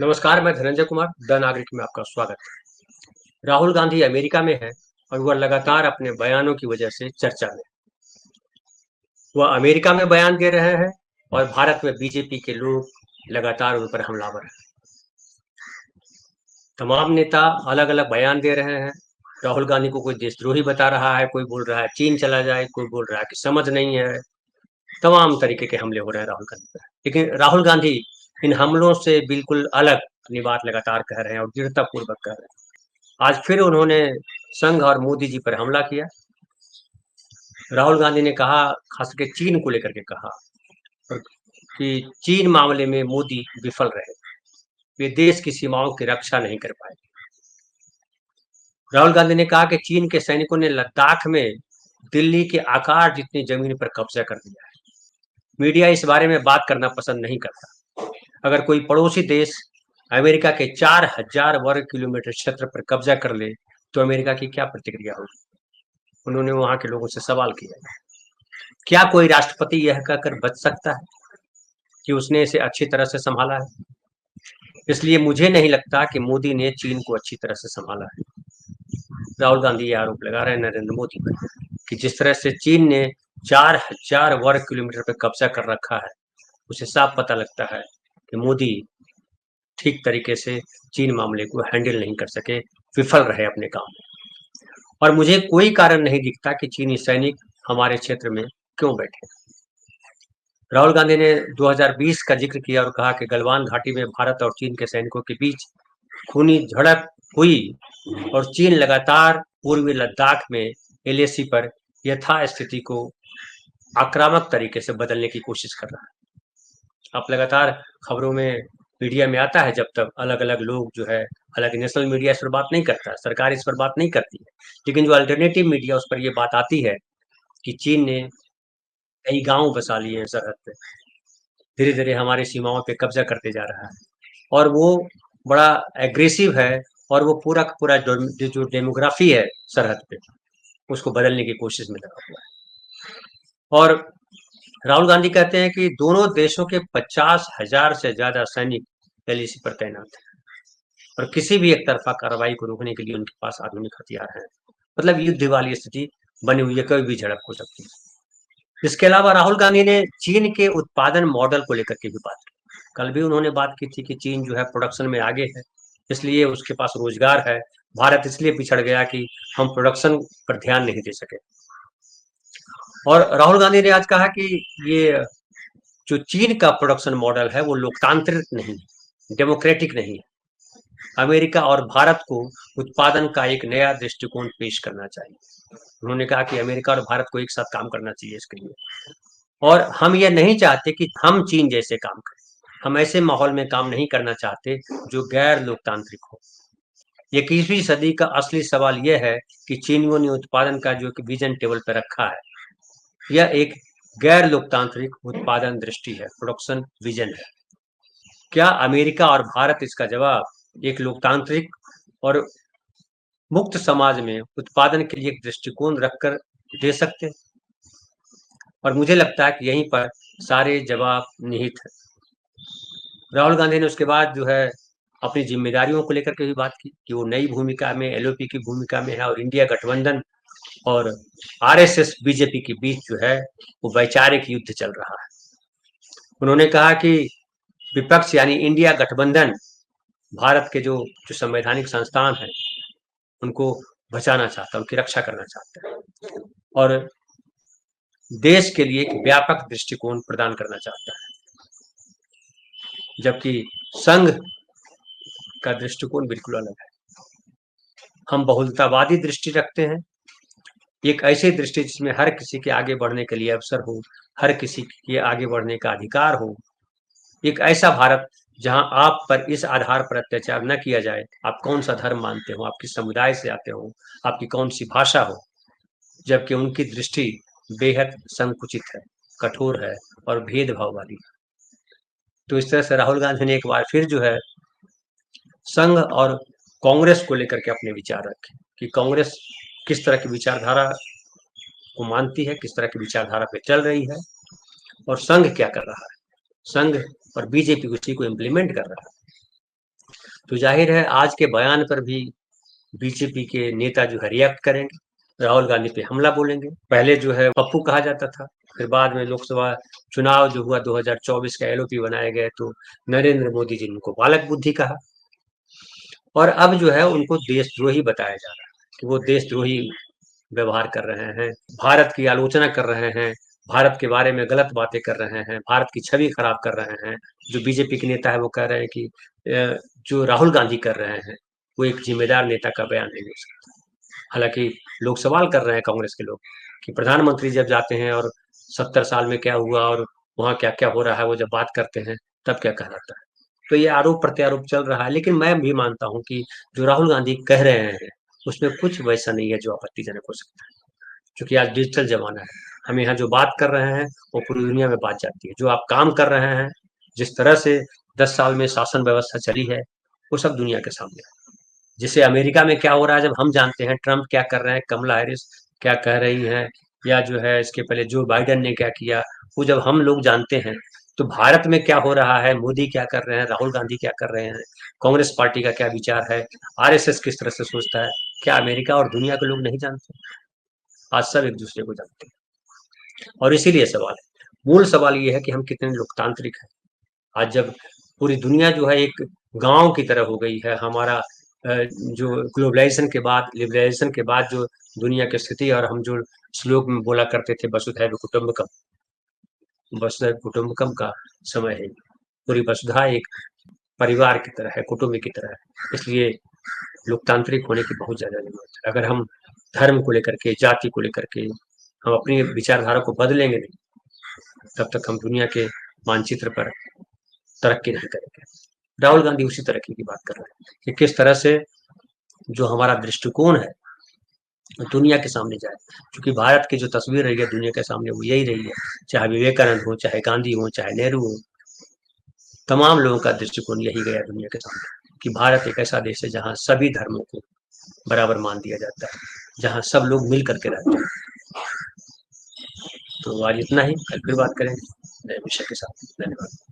नमस्कार, मैं धनंजय कुमार, द नागरिक में आपका स्वागत है। राहुल गांधी अमेरिका में हैं और वह लगातार अपने बयानों की वजह से चर्चा में। वह अमेरिका में बयान दे रहे हैं और भारत में बीजेपी के लोग लगातार उन पर हमलावर हैं। तमाम नेता अलग-अलग बयान दे रहे हैं। राहुल गांधी को कोई देशद्रोही बता रहा है, कोई बोल रहा है चीन चला जाए, कोई बोल रहा है कि समझ नहीं है। तमाम तरीके के हमले हो रहे हैं राहुल गांधी पर। लेकिन राहुल गांधी इन हमलों से बिल्कुल अलग अपनी बात लगातार कह रहे हैं और दृढ़तापूर्वक कह रहे हैं। आज फिर उन्होंने संघ और मोदी जी पर हमला किया। राहुल गांधी ने कहा, खास करके चीन को लेकर के कहा और कि चीन मामले में मोदी विफल रहे। वे देश की सीमाओं की रक्षा नहीं कर पाए। राहुल गांधी ने कहा कि चीन के सैनिकों ने लद्दाख में दिल्ली के आकार जितनी जमीन पर कब्जा कर लिया है। मीडिया इस बारे में बात करना पसंद नहीं करता। अगर कोई पड़ोसी देश अमेरिका के 4000 वर्ग किलोमीटर क्षेत्र पर कब्जा कर ले तो अमेरिका की क्या प्रतिक्रिया होगी? उन्होंने वहां के लोगों से सवाल किया। क्या कोई राष्ट्रपति यह कहकर बच सकता है कि उसने इसे अच्छी तरह से संभाला है? इसलिए मुझे नहीं लगता कि मोदी ने चीन को अच्छी तरह से संभाला है। राहुल गांधी ये आरोप लगा रहे हैं नरेंद्र मोदी पर कि जिस तरह से चीन ने 4000 वर्ग किलोमीटर पर कब्जा कर रखा है, उसे साफ पता लगता है कि मोदी ठीक तरीके से चीन मामले को हैंडल नहीं कर सके, विफल रहे अपने काम में। और मुझे कोई कारण नहीं दिखता कि चीनी सैनिक हमारे क्षेत्र में क्यों बैठे। राहुल गांधी ने 2020 का जिक्र किया और कहा कि गलवान घाटी में भारत और चीन के सैनिकों के बीच खूनी झड़प हुई और चीन लगातार पूर्वी लद्दाख में एलएसी पर यथास्थिति को आक्रामक तरीके से बदलने की कोशिश कर रहा है। आप लगातार खबरों में मीडिया में आता है, जब तक अलग अलग लोग जो है, हालांकि नेशनल मीडिया इस पर बात नहीं करता, सरकार इस पर बात नहीं करती है, लेकिन जो अल्टरनेटिव मीडिया उस पर यह बात आती है कि चीन ने कई गांव बसा लिए हैं सरहद पे, धीरे धीरे हमारी सीमाओं पे कब्जा करते जा रहा है और वो बड़ा एग्रेसिव है और वो पूरा का पूरा जो डेमोग्राफी है सरहद पे, उसको बदलने की कोशिश में लगा हुआ है। और राहुल गांधी कहते हैं कि दोनों देशों के 50,000 से ज्यादा सैनिक एलएसी पर तैनात हैं और किसी भी एक तरफा कार्रवाई को रोकने के लिए उनके पास आधुनिक हथियार हैं। मतलब युद्ध वाली स्थिति बनी हुई है, कभी भी झड़प हो सकती है। इसके अलावा राहुल गांधी ने चीन के उत्पादन मॉडल को लेकर के भी बात की। कल भी उन्होंने बात की थी कि चीन जो है प्रोडक्शन में आगे है, इसलिए उसके पास रोजगार है। भारत इसलिए पिछड़ गया कि हम प्रोडक्शन पर ध्यान नहीं दे सके। और राहुल गांधी ने आज कहा कि ये जो चीन का प्रोडक्शन मॉडल है वो लोकतांत्रिक नहीं, डेमोक्रेटिक नहीं है। अमेरिका और भारत को उत्पादन का एक नया दृष्टिकोण पेश करना चाहिए। उन्होंने कहा कि अमेरिका और भारत को एक साथ काम करना चाहिए इसके लिए, और हम यह नहीं चाहते कि हम चीन जैसे काम करें। हम ऐसे माहौल में काम नहीं करना चाहते जो गैर लोकतांत्रिक हो। 21वीं सदी का असली सवाल यह है कि चीनियों ने उत्पादन का जो विजन टेबल पर रखा है, यह एक गैर लोकतांत्रिक उत्पादन दृष्टि है, प्रोडक्शन विजन है। क्या अमेरिका और भारत इसका जवाब एक लोकतांत्रिक और मुक्त समाज में उत्पादन के लिए एक दृष्टिकोण रखकर दे सकते हैं? और मुझे लगता है कि यहीं पर सारे जवाब निहित है। राहुल गांधी ने उसके बाद जो है अपनी जिम्मेदारियों को लेकर के भी बात की कि वो नई भूमिका में, एलओपी की भूमिका में है और इंडिया गठबंधन और आरएसएस बीजेपी के बीच जो है वो वैचारिक युद्ध चल रहा है। उन्होंने कहा कि विपक्ष यानी इंडिया गठबंधन भारत के जो जो संवैधानिक संस्थान है उनको बचाना चाहता है, उनकी रक्षा करना चाहता है और देश के लिए एक व्यापक दृष्टिकोण प्रदान करना चाहता है, जबकि संघ का दृष्टिकोण बिल्कुल अलग है। हम बहुलतावादी दृष्टि रखते हैं, एक ऐसी दृष्टि जिसमें हर किसी के आगे बढ़ने के लिए अवसर हो, हर किसी के आगे बढ़ने का अधिकार हो। एक ऐसा भारत जहां आप पर इस आधार पर अत्याचार न किया जाए, आप कौन सा धर्म मानते हो, आप किस समुदाय से आते हो, आपकी कौन सी भाषा हो, जबकि उनकी दृष्टि बेहद संकुचित है, कठोर है और भेदभाव वाली है। तो इस तरह से राहुल गांधी ने एक बार फिर जो है संघ और कांग्रेस को लेकर के अपने विचार रखे कि कांग्रेस किस तरह की विचारधारा को मानती है, किस तरह की विचारधारा पे चल रही है और संघ क्या कर रहा है। संघ और बीजेपी उसी को इम्प्लीमेंट कर रहा है। तो जाहिर है आज के बयान पर भी बीजेपी के नेता जो है रिएक्ट करेंगे, राहुल गांधी पे हमला बोलेंगे। पहले जो है पप्पू कहा जाता था, फिर बाद में लोकसभा चुनाव जो हुआ 2024 का एलओपी बनाए गए तो नरेंद्र मोदी जी ने उनको बालक बुद्धि कहा, और अब जो है उनको देशद्रोही बताया जा रहा है कि वो देशद्रोही व्यवहार कर रहे हैं, भारत की आलोचना कर रहे हैं, भारत के बारे में गलत बातें कर रहे हैं, भारत की छवि खराब कर रहे हैं। जो बीजेपी के नेता है वो कह रहे हैं कि जो राहुल गांधी कर रहे हैं वो एक जिम्मेदार नेता का बयान नहीं हो सकता। हालांकि लोग सवाल कर रहे हैं कांग्रेस के लोग कि प्रधानमंत्री जब जाते हैं और 70 साल में क्या हुआ और वहाँ क्या क्या हो रहा है वो जब बात करते हैं तब क्या कहलाता है। तो ये आरोप प्रत्यारोप चल रहा है, लेकिन मैं भी मानता हूँ कि जो राहुल गांधी कह रहे हैं उसमें कुछ वैसा नहीं है जो आपत्तिजनक हो सकता है, क्योंकि आज डिजिटल जमाना है। हम यहाँ जो बात कर रहे हैं वो पूरी दुनिया में बात जाती है। जो आप काम कर रहे हैं, जिस तरह से 10 साल में शासन व्यवस्था चली है, वो सब दुनिया के सामने है। जिसे अमेरिका में क्या हो रहा है जब हम जानते हैं, ट्रंप क्या कर रहे हैं, कमला हैरिस क्या कह रही हैं, या जो है इसके पहले जो बाइडेन ने क्या किया, वो जब हम लोग जानते हैं, तो भारत में क्या हो रहा है, मोदी क्या कर रहे हैं, राहुल गांधी क्या कर रहे हैं, कांग्रेस पार्टी का क्या विचार है, आरएसएस किस तरह से सोचता है, क्या अमेरिका और दुनिया के लोग नहीं जानते? आज सब एक दूसरे को जानते हैं, और इसीलिए सवाल है, मूल सवाल ये है कि हम कितने लोकतांत्रिक हैं। आज जब पूरी दुनिया जो है एक गांव की तरह हो गई है, हमारा जो ग्लोबलाइजेशन के बाद, लिबरलाइजेशन के बाद जो दुनिया की स्थिति है, और हम जो श्लोक में बोला करते थे वसुधैव कुटुंबकम, वसुधैव कुटुंबकम का समय है। पूरी वसुधा एक परिवार की तरह है, कुटुंब की तरह है। इसलिए लोकतांत्रिक होने की बहुत ज्यादा जरूरत है। अगर हम धर्म को लेकर के, जाति को लेकर के हम अपनी विचारधारा को बदलेंगे नहीं, तब तक हम दुनिया के मानचित्र पर तरक्की नहीं करेंगे। राहुल गांधी उसी तरक्की की बात कर रहे हैं कि किस तरह से जो हमारा दृष्टिकोण है दुनिया के सामने जाए, क्योंकि भारत की जो तस्वीर रही है दुनिया के सामने वो यही रही है। चाहे विवेकानंद हो, चाहे गांधी हो, चाहे नेहरू हो, तमाम लोगों का दृष्टिकोण यही गया दुनिया के सामने कि भारत एक ऐसा देश है जहाँ सभी धर्मों को बराबर मान दिया जाता है, जहाँ सब लोग मिल करके रहते हैं। तो आज इतना ही, कल फिर बात करेंगे नए विषय के साथ। धन्यवाद।